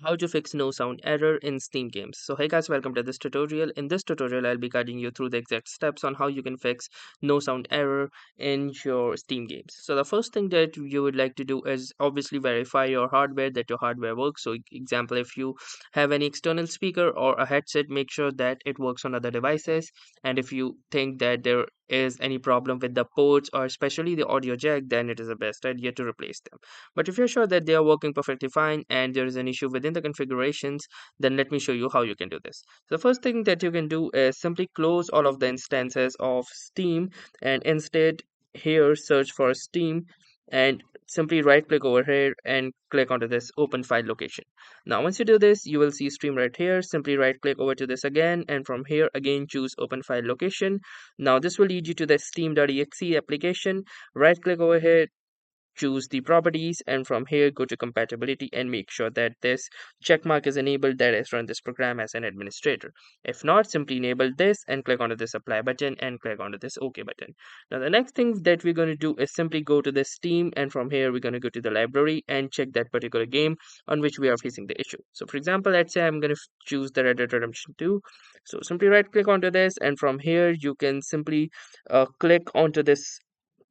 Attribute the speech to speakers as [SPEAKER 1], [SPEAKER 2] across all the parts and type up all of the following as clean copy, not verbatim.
[SPEAKER 1] How to fix no sound error in Steam games. So hey guys, welcome to this tutorial. In this tutorial I'll be guiding you through the exact steps on how you can fix no sound error in your Steam games. So the first thing that you would like to do is obviously verify your hardware, that your hardware works. So example, if you have any external speaker or a headset, make sure that it works on other devices. And if you think that there is any problem with the ports or especially the audio jack, then it is the best idea to replace them. But if you're sure that they are working perfectly fine and there is an issue within the configurations, then let me show you how you can do this. So the first thing that you can do is simply close all of the instances of Steam and instead here search for Steam and simply right click over here and click onto this open file location. Now once you do this, you will see Steam right here. Simply right click over to this again, and from here again choose open file location. Now this will lead you to the steam.exe application. Right click over here, choose the properties, and from here go to compatibility and make sure that this check mark is enabled, that is run this program as an administrator. If not, simply enable this and click onto this apply button and click onto this OK button. Now the next thing that we're going to do is simply go to this Steam, and from here we're going to go to the library and check that particular game on which we are facing the issue. So for example, let's say I'm going to choose the Red Dead Redemption 2. So simply right click onto this, and from here you can simply click onto this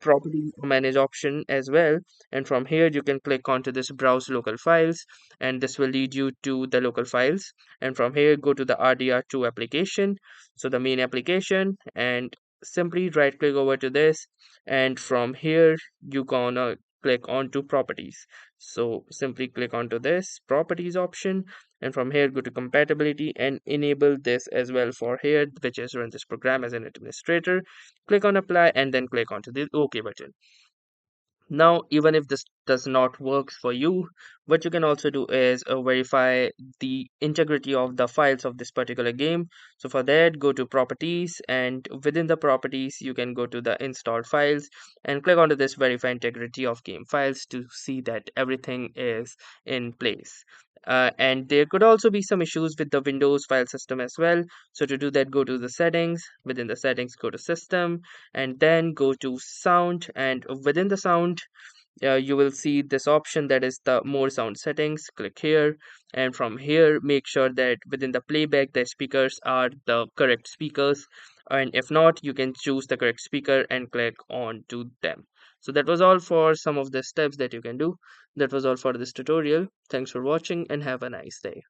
[SPEAKER 1] property manage option as well, and from here you can click onto this browse local files, and this will lead you to the local files, and from here go to the RDR2 application, so the main application, and simply right click over to this, and from here you gonna click onto properties. So simply click onto this properties option, and from here go to compatibility and enable this as well for here, which is run this program as an administrator. Click on apply and then click onto the OK button. Now, even if this does not work for you, what you can also do is verify the integrity of the files of this particular game. So for that, go to properties, and within the properties, you can go to the installed files and click onto this verify integrity of game files to see that everything is in place. And there could also be some issues with the Windows file system as well. So to do that, go to the settings. Within the settings, go to system, and then go to sound, and within the sound you will see this option, that is the more sound settings. Click here, and from here make sure that within the playback the speakers are the correct speakers, and if not, you can choose the correct speaker and click on to them. So that was all for some of the steps that you can do. That was all for this tutorial. Thanks for watching and have a nice day.